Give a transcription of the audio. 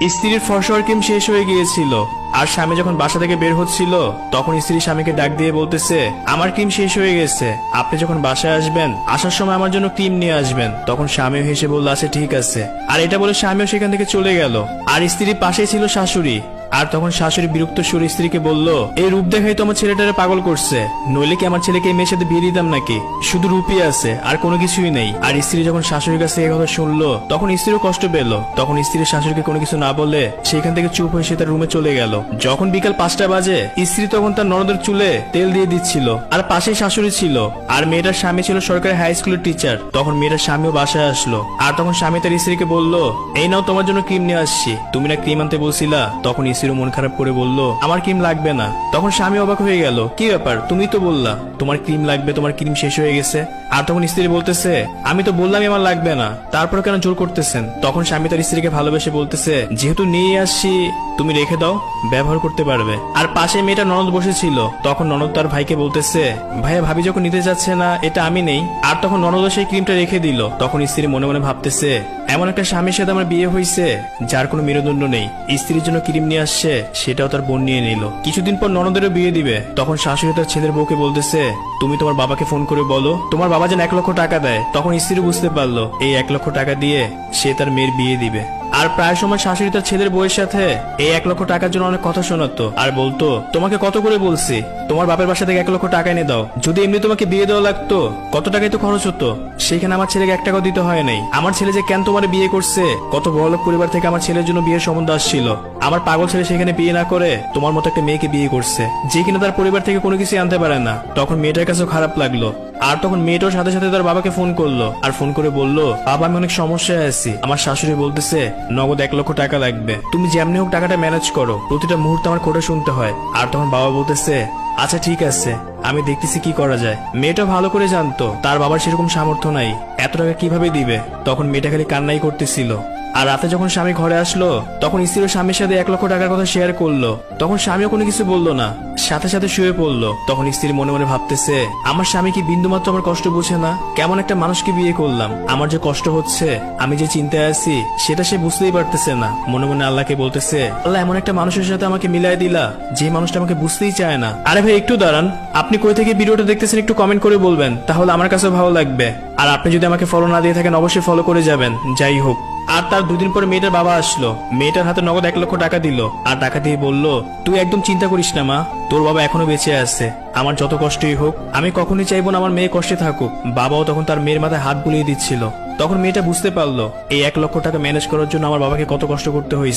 স্ত্রীর ফসর ক্রিম শেষ হয়ে গিয়েছিল আর স্বামী যখন বাসা থেকে বের হচ্ছিল তখন স্ত্রী স্বামীকে ডাক দিয়ে বলতেছে, আমার ক্রিম শেষ হয়ে গেছে, আপনি যখন বাসায় আসবেন আসার সময় আমার জন্য ক্রিম নিয়ে আসবেন। তখন স্বামীও হেসে বলল, আচ্ছা ঠিক আছে। আর এটা বলে স্বামীও সেখান থেকে চলে গেল। আর স্ত্রীর পাশেই ছিল শাশুড়ি। আর তখন শাশুড়ি বিরক্ত সুরে স্ত্রীকে বলল, এই রূপ দেখাই তো আমার ছেলেটারে পাগল করছে, নইলে কি আমার ছেলেকে এই মেয়ের সাথে বিয়ে দিতাম নাকি? শুধু রূপই আছে আর কোনো কিছুই নেই। আর স্ত্রী যখন শাশুড়ির কাছে এই কথা শুনলো তখন স্ত্রীও কষ্ট পেল। তখন স্ত্রীর শাশুড়িকে কোনো কিছু না বলে সেখান থেকে চুপ হয়ে সে তার রুমে চলে গেল। যখন বিকাল 5টা বাজে স্ত্রী তখন তার ননদের চুলে তেল দিয়ে দিচ্ছিল আর পাশেই শাশুড়ি ছিল। আর মেয়েটার স্বামী ছিল সরকারি হাই স্কুলের টিচার। তখন মেয়েটার স্বামীও বাসায় আসলো। আর তখন স্বামী তার স্ত্রীকে বলল, এই নাও তোমার জন্য ক্রিম নিয়ে আসছি, তুমি না ক্রিম আনতে বলছিলা? তখন স্ত্রীও মন খারাপ করে বলল, আমার ক্রিম লাগবে না। তখন স্বামী অবাক হয়ে গেল, কি ব্যাপার, তুমি তো বললা তোমার ক্রিম লাগবে, তোমার ক্রিম শেষ হয়ে গেছে। আর তখন স্ত্রী বলতেছে, আমি তো বললামই আমার লাগবে না, তারপর কেন জোর করতেছেন? তখন স্বামী তার স্ত্রীকে ভালোবেসে বলতেছে, যেহেতু নিয়ে আসছি তুমি রেখে দাও, ব্যবহার করতে পারবে। আর পাশে মেয়েটা ননদ বসেছিল। তখন ননদ তার ভাইকে বলতেছে, ভাইয়া ভাবি যখন নিতে যাচ্ছে না এটা আমি নেই। আর তখন ননদ সেই ক্রিমটা রেখে দিল। তখন স্ত্রী মনে মনে ভাবতেছে, এমন একটা স্বামীর সাথে আমার বিয়ে হয়েছে যার কোনো মেরুদণ্ড নেই। স্ত্রীর জন্য ক্রিম নিয়ে আসছে, সেটাও তার বোন নিয়ে নিল। কিছুদিন পর ননদেরও বিয়ে দিবে। তখন শাশুড়ি তার ছেলের বউকে বলতেছে, তুমি তোমার বাবাকে ফোন করে বলো তোমার বাবা যেন 1 লক্ষ টাকা দেয়। তখন স্ত্রী বুঝতে পারলো এই 1 লক্ষ টাকা দিয়ে সে তার মেয়ের বিয়ে দিবে। আর প্রায় সময় শাশুড়ি তার ছেলের বউয়ের সাথে এই 1 লক্ষ টাকার জন্য অনেক কথা শোনাতো আর বলতো, তোমাকে কত করে বলছি তোমার বাপের বাসা থেকে 1 লক্ষ টাকা এনে দাও, যদি এমনি তোমাকে বিয়ে দেওয়া লাগতো কত টাকাই তো খরচ হতো, সেখানে আমার ছেলেকে 1 টাকাও দিতে হয় নাই। আমার ছেলে যে কেন তোমার বিয়ে করছে, কত বড়লোক পরিবার থেকে আমার ছেলের জন্য বিয়ের সম্বন্ধ আসছিল, আমার পাগল ছেলে সেখানে বিয়ে না করে তোমার মতো একটা মেয়েকে বিয়ে করছে যে কিনা তার পরিবার থেকে কোনো কিছু আনতে পারে না। তখন মেয়েটার কাছেও খারাপ লাগলো। আর তখন মেয়েটার সাথে সাথে তার বাবাকে ফোন করলো আর ফোন করে বলল, বাবা আমি অনেক সমস্যায় আছি, আমার শাশুড়ি বলতেছে নগদ 1 লক্ষ টাকা লাগবে, তুমি যেমনি হোক টাকাটা ম্যানেজ করো, প্রতিটা মুহূর্তে আমার কোটা শুনতে হয়। আর তখন বাবা বলতেছে, আচ্ছা ঠিক আছে, আমি দেখতেছি কি করা যায়। মেয়েটা ভালো করে জানতো তার বাবার সেরকম সামর্থ্য নাই, এত টাকা কিভাবে দিবে। তখন মেয়েটা খালি কান্নাই করতেছিল। আর রাতে যখন স্বামী ঘরে আসলো তখন স্ত্রী স্বামীর সাথে 1 লক্ষ টাকার কথা শেয়ার করলো। তখন স্বামীও কোনো কিছু বললো না, সাথে সাথে শুয়ে পড়লো। তখন স্ত্রী মনে মনে ভাবতেছে, আমার স্বামী কি বিন্দুমাত্র আমার কষ্ট বুঝে না? কেমন একটা মানুষকে বিয়ে করলাম, আমার যে কষ্ট হচ্ছে, আমি যে চিন্তায় আছি সেটা সে বুঝতেই পারতেছে না। মনে মনে আল্লাহকে বলতেছে, আল্লাহ এমন একটা মানুষের সাথে আমাকে মিলাই দিলা যে মানুষটা আমাকে বুঝতেই চায় না। আরে ভাই একটু দাঁড়ান, আপনি কই থেকে ভিডিওটা দেখতেছেন একটু কমেন্ট করে বলবেন, তাহলে আমার কাছেও ভালো লাগবে। আর আপনি যদি আমাকে ফলো না দিয়ে থাকেন অবশ্যই ফলো করে যাবেন। যাই হোক, আর তার 2 দিন পরে মেয়েটার বাবা আসলো, মেয়েটার হাতে নগদ 1 লক্ষ টাকা দিল আর টাকা দিয়ে বলল, তুই একদম চিন্তা করিস না মা, তোর বাবা এখনো বেঁচে আছে, আমার যত কষ্টই হোক আমি কখনোই চাইবো না আমার মেয়ে কষ্টে থাকুক। বাবাও তখন তার মেয়ের মাথায় হাত বুলিয়ে দিচ্ছিল। তখন মেয়েটা বুঝতে পারলো এই 1 লক্ষ টাকা ম্যানেজ করার জন্য আমার বাবাকে কত কষ্ট করতে হয়েছে।